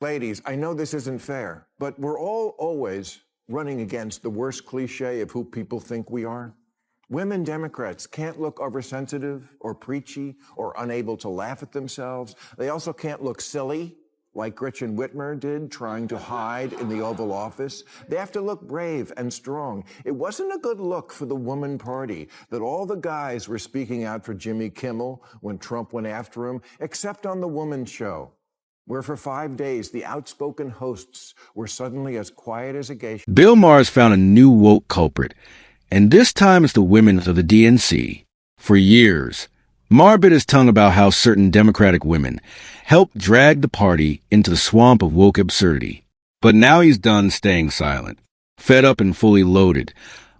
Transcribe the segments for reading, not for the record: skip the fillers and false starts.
Ladies, I know this isn't fair, but we're all always running against the worst cliche of who people think we are. Women Democrats can't look oversensitive or preachy or unable to laugh at themselves. They also can't look silly, like Gretchen Whitmer did, trying to hide in the Oval Office. They have to look brave and strong. It wasn't a good look for the woman party that all the guys were speaking out for Jimmy Kimmel when Trump went after him, except on the woman's show, where for 5 days the outspoken hosts were suddenly as quiet as a geisha. Bill Maher has found a new woke culprit, and this time it's the women of the DNC. For years, Maher bit his tongue about how certain Democratic women helped drag the party into the swamp of woke absurdity. But now he's done staying silent. Fed up and fully loaded,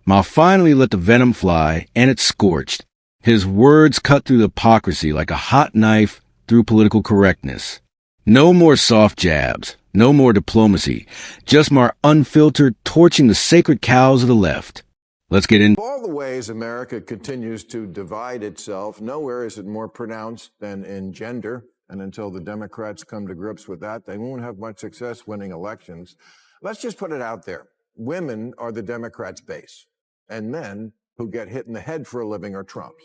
Maher finally let the venom fly, and it scorched. His words cut through the hypocrisy like a hot knife through political correctness. No more soft jabs, no more diplomacy, just Maher unfiltered, torching the sacred cows of the left. Let's get in. Of all the ways America continues to divide itself, nowhere is it more pronounced than in gender. And until the Democrats come to grips with that, they won't have much success winning elections. Let's just put it out there. Women are the Democrats' base, and men who get hit in the head for a living are Trump's.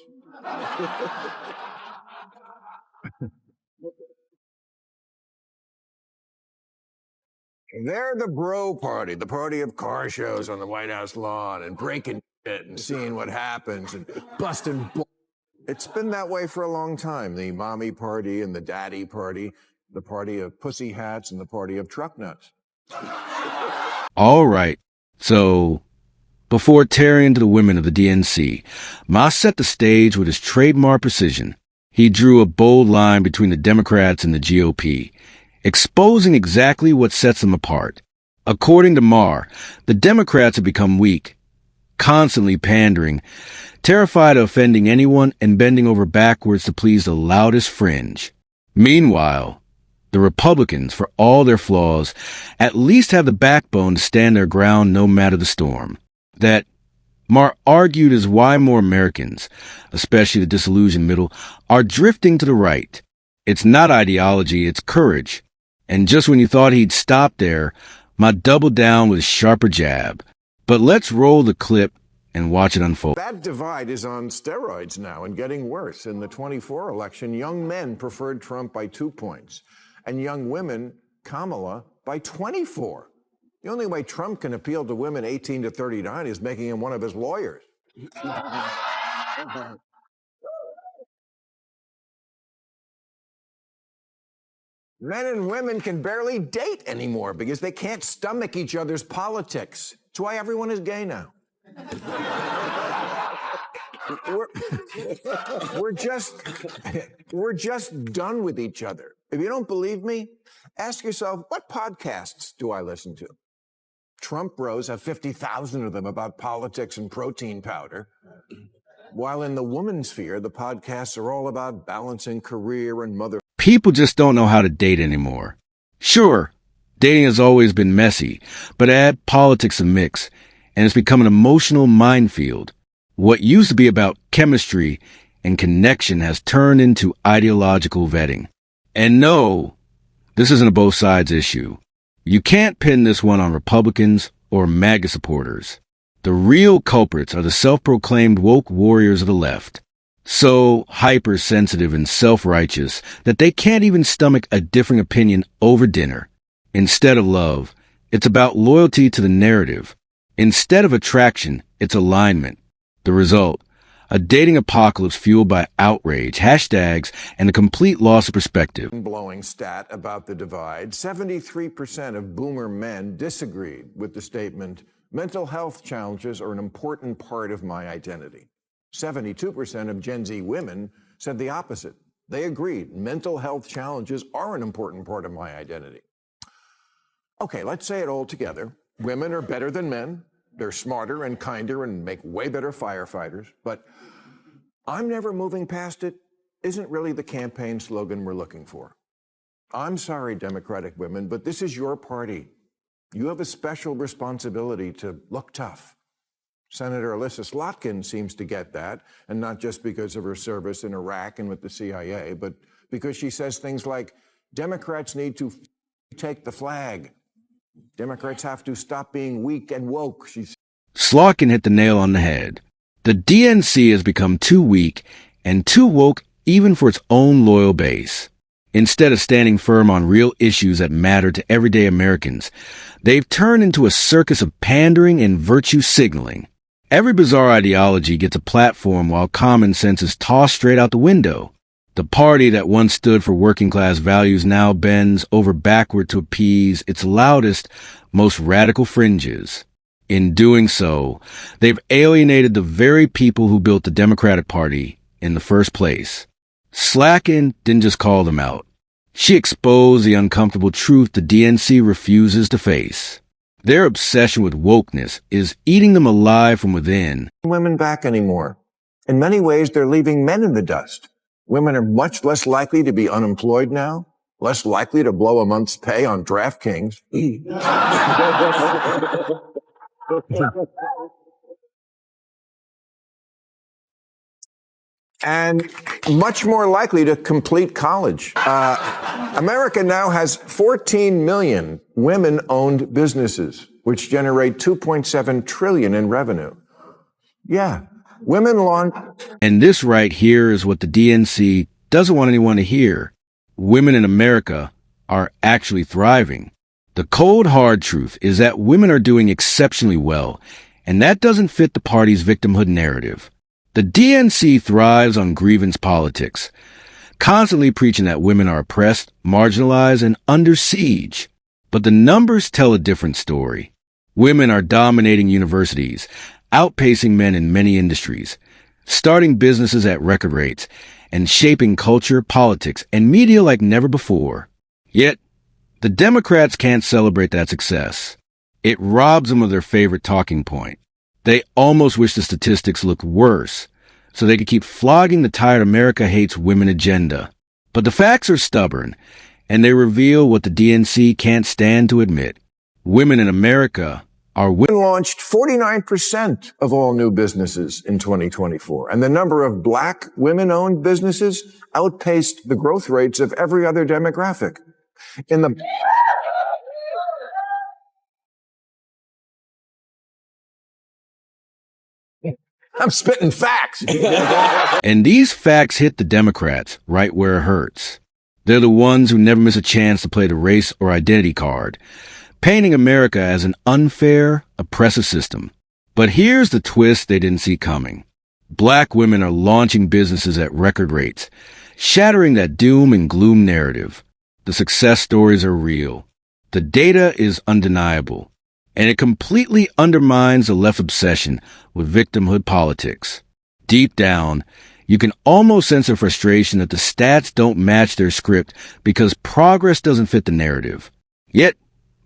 They're the bro party, the party of car shows on the White House lawn and breaking shit and seeing what happens and busting. It's been that way for a long time. The mommy party and the daddy party, the party of pussy hats and the party of truck nuts. All right. So, before tearing into the women of the DNC, Maher set the stage with his trademark precision. He drew a bold line between the Democrats and the GOP, exposing exactly what sets them apart. According to Maher, the Democrats have become weak, constantly pandering, terrified of offending anyone and bending over backwards to please the loudest fringe. Meanwhile, the Republicans, for all their flaws, at least have the backbone to stand their ground no matter the storm. That, Maher argued, is why more Americans, especially the disillusioned middle, are drifting to the right. It's not ideology, it's courage. And just when you thought he'd stop there, Maher doubled down with a sharper jab. But let's roll the clip and watch it unfold. That divide is on steroids now and getting worse. In the 24 election, young men preferred Trump by 2 points, and young women, Kamala, by 24. The only way Trump can appeal to women 18 to 39 is making him one of his lawyers. Men and women can barely date anymore because they can't stomach each other's politics. That's why everyone is gay now. We're just done with each other. If you don't believe me, ask yourself, what podcasts do I listen to? Trump bros have 50,000 of them about politics and protein powder. While in the woman's sphere, the podcasts are all about balancing career and mother. People just don't know how to date anymore. Sure, dating has always been messy, but add politics a mix, and it's become an emotional minefield. What used to be about chemistry and connection has turned into ideological vetting. And no, this isn't a both sides issue. You can't pin this one on Republicans or MAGA supporters. The real culprits are the self-proclaimed woke warriors of the left. So hypersensitive and self-righteous that they can't even stomach a differing opinion over dinner. Instead of love, it's about loyalty to the narrative. Instead of attraction, it's alignment. The result, a dating apocalypse fueled by outrage, hashtags, and a complete loss of perspective. Blowing stat about the divide, 73% of boomer men disagreed with the statement, mental health challenges are an important part of my identity. 72% of Gen Z women said the opposite. They agreed mental health challenges are an important part of my identity. Okay, let's say it all together. Women are better than men. They're smarter and kinder and make way better firefighters. But I'm never moving past it isn't really the campaign slogan we're looking for. I'm sorry, Democratic women, but this is your party. You have a special responsibility to look tough. Senator Alyssa Slotkin seems to get that, and not just because of her service in Iraq and with the CIA, but because she says things like, Democrats need to Take the flag. Democrats have to stop being weak and woke, she said. Slotkin hit the nail on the head. The DNC has become too weak and too woke even for its own loyal base. Instead of standing firm on real issues that matter to everyday Americans, they've turned into a circus of pandering and virtue signaling. Every bizarre ideology gets a platform while common sense is tossed straight out the window. The party that once stood for working-class values now bends over backward to appease its loudest, most radical fringes. In doing so, they've alienated the very people who built the Democratic Party in the first place. Slotkin didn't just call them out. She exposed the uncomfortable truth the DNC refuses to face. Their obsession with wokeness is eating them alive from within. Women back anymore. In many ways, they're leaving men in the dust. Women are much less likely to be unemployed now, less likely to blow a month's pay on DraftKings. And much more likely to complete college. America now has 14 million women-owned businesses, which generate $2.7 trillion in revenue. Yeah, women launch. And this right here is what the DNC doesn't want anyone to hear. Women in America are actually thriving. The cold, hard truth is that women are doing exceptionally well, and that doesn't fit the party's victimhood narrative. The DNC thrives on grievance politics, constantly preaching that women are oppressed, marginalized, and under siege. But the numbers tell a different story. Women are dominating universities, outpacing men in many industries, starting businesses at record rates, and shaping culture, politics, and media like never before. Yet, the Democrats can't celebrate that success. It robs them of their favorite talking point. They almost wish the statistics looked worse, so they could keep flogging the tired America hates women agenda. But the facts are stubborn, and they reveal what the DNC can't stand to admit. Women in America are women. Launched 49% of all new businesses in 2024, and the number of black women-owned businesses outpaced the growth rates of every other demographic. I'm spitting facts. And these facts hit the Democrats right where it hurts. They're the ones who never miss a chance to play the race or identity card, painting America as an unfair, oppressive system. But here's the twist they didn't see coming. Black women are launching businesses at record rates, shattering that doom and gloom narrative. The success stories are real. The data is undeniable. And it completely undermines the left's obsession with victimhood politics. Deep down, you can almost sense their frustration that the stats don't match their script because progress doesn't fit the narrative. Yet,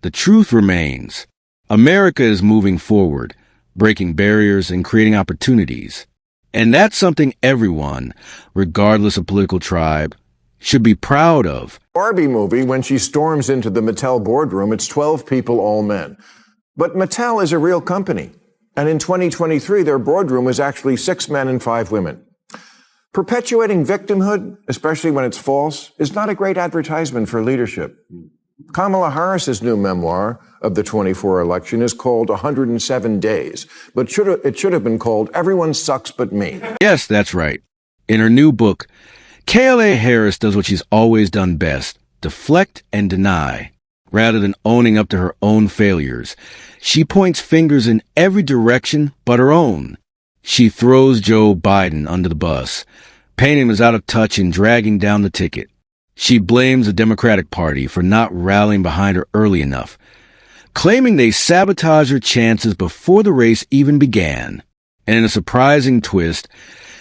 the truth remains. America is moving forward, breaking barriers and creating opportunities. And that's something everyone, regardless of political tribe, should be proud of. Barbie movie, when she storms into the Mattel boardroom, it's 12 people, all men. But Mattel is a real company. And in 2023, their boardroom was actually 6 men and 5 women. Perpetuating victimhood, especially when it's false, is not a great advertisement for leadership. Kamala Harris's new memoir of the 24 election is called 107 Days, but it should have been called Everyone Sucks But Me. Yes, that's right. In her new book, KLA Harris does what she's always done best, deflect and deny. Rather than owning up to her own failures, she points fingers in every direction but her own. She throws Joe Biden under the bus, painting him as out of touch and dragging down the ticket. She blames the Democratic Party for not rallying behind her early enough, claiming they sabotaged her chances before the race even began. And in a surprising twist,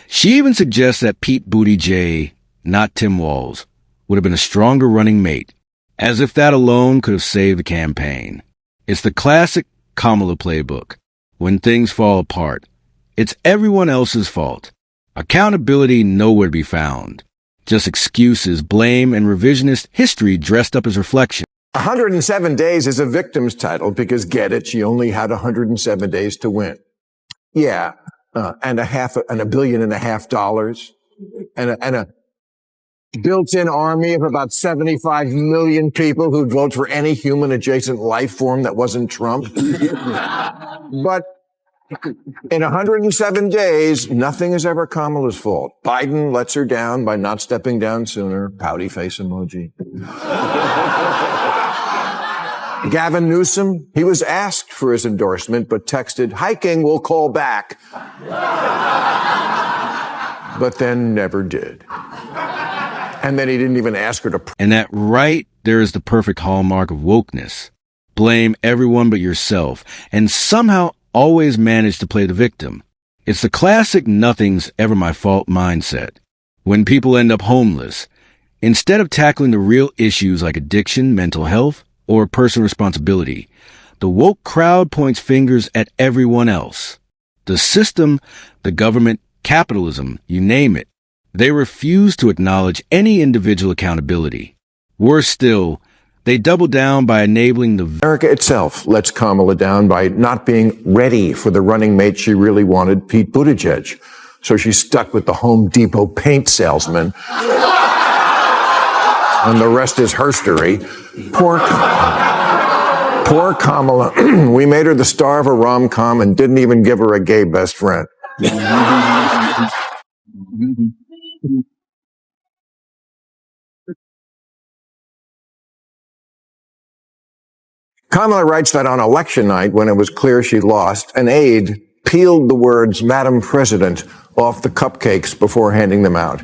she even suggests that Pete Buttigieg, not Tim Walz, would have been a stronger running mate. As if that alone could have saved the campaign. It's the classic Kamala playbook. When things fall apart, it's everyone else's fault. Accountability nowhere to be found. Just excuses, blame, and revisionist history dressed up as reflection. 107 Days is a victim's title because, get it, she only had 107 days to win. Yeah, and $1.5 billion, and built-in army of about 75 million people who'd vote for any human-adjacent life form that wasn't Trump. But in 107 days, nothing is ever Kamala's fault. Biden lets her down by not stepping down sooner. Pouty face emoji. Gavin Newsom, he was asked for his endorsement, but texted, hiking, we'll call back. But then never did. And then he didn't even ask her to. And that right there is the perfect hallmark of wokeness. Blame everyone but yourself, and somehow always manage to play the victim. It's the classic nothing's ever my fault mindset. When people end up homeless, instead of tackling the real issues like addiction, mental health, or personal responsibility, the woke crowd points fingers at everyone else. The system, the government, capitalism, you name it. They refuse to acknowledge any individual accountability. Worse still, they double down by enabling the America itself lets Kamala down by not being ready for the running mate she really wanted, Pete Buttigieg. So she's stuck with the Home Depot paint salesman. And the rest is herstory. Poor Kamala. We made her the star of a rom-com and didn't even give her a gay best friend. Kamala writes that on election night, when it was clear she lost, an aide peeled the words, Madam President, off the cupcakes before handing them out.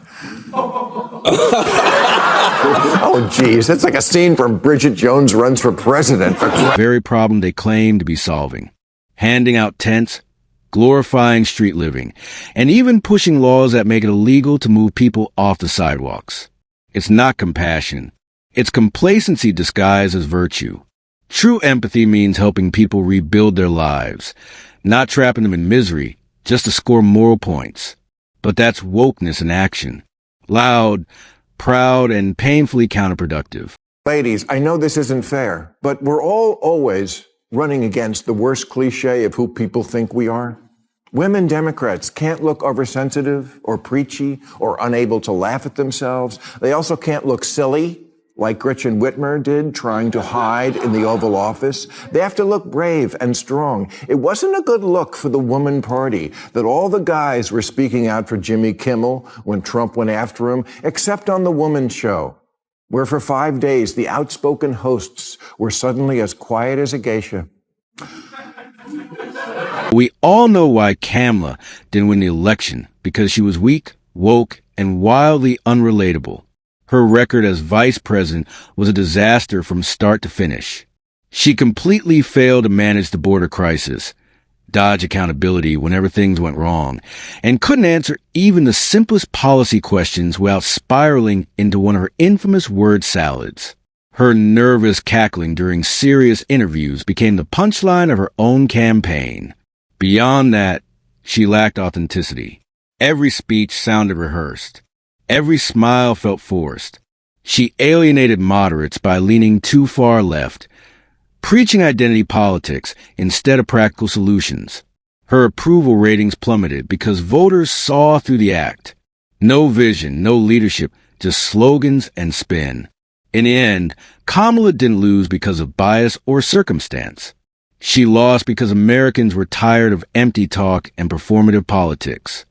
Oh, geez, that's like a scene from Bridget Jones Runs for President. The very problem they claim to be solving. Handing out tents, glorifying street living, and even pushing laws that make it illegal to move people off the sidewalks. It's not compassion. It's complacency disguised as virtue. True empathy means helping people rebuild their lives, not trapping them in misery just to score moral points. But that's wokeness in action. Loud, proud, and painfully counterproductive. Ladies, I know this isn't fair, but we're all always running against the worst cliche of who people think we are. Women Democrats can't look oversensitive or preachy or unable to laugh at themselves. They also can't look silly, like Gretchen Whitmer did, trying to hide in the Oval Office. They have to look brave and strong. It wasn't a good look for the woman party that all the guys were speaking out for Jimmy Kimmel when Trump went after him, except on the Woman Show, where for 5 days the outspoken hosts were suddenly as quiet as a geisha. We all know why Kamala didn't win the election, because she was weak, woke, and wildly unrelatable. Her record as vice president was a disaster from start to finish. She completely failed to manage the border crisis, dodge accountability whenever things went wrong, and couldn't answer even the simplest policy questions without spiraling into one of her infamous word salads. Her nervous cackling during serious interviews became the punchline of her own campaign. Beyond that, she lacked authenticity. Every speech sounded rehearsed. Every smile felt forced. She alienated moderates by leaning too far left, preaching identity politics instead of practical solutions. Her approval ratings plummeted because voters saw through the act. No vision, no leadership, just slogans and spin. In the end, Kamala didn't lose because of bias or circumstance. She lost because Americans were tired of empty talk and performative politics.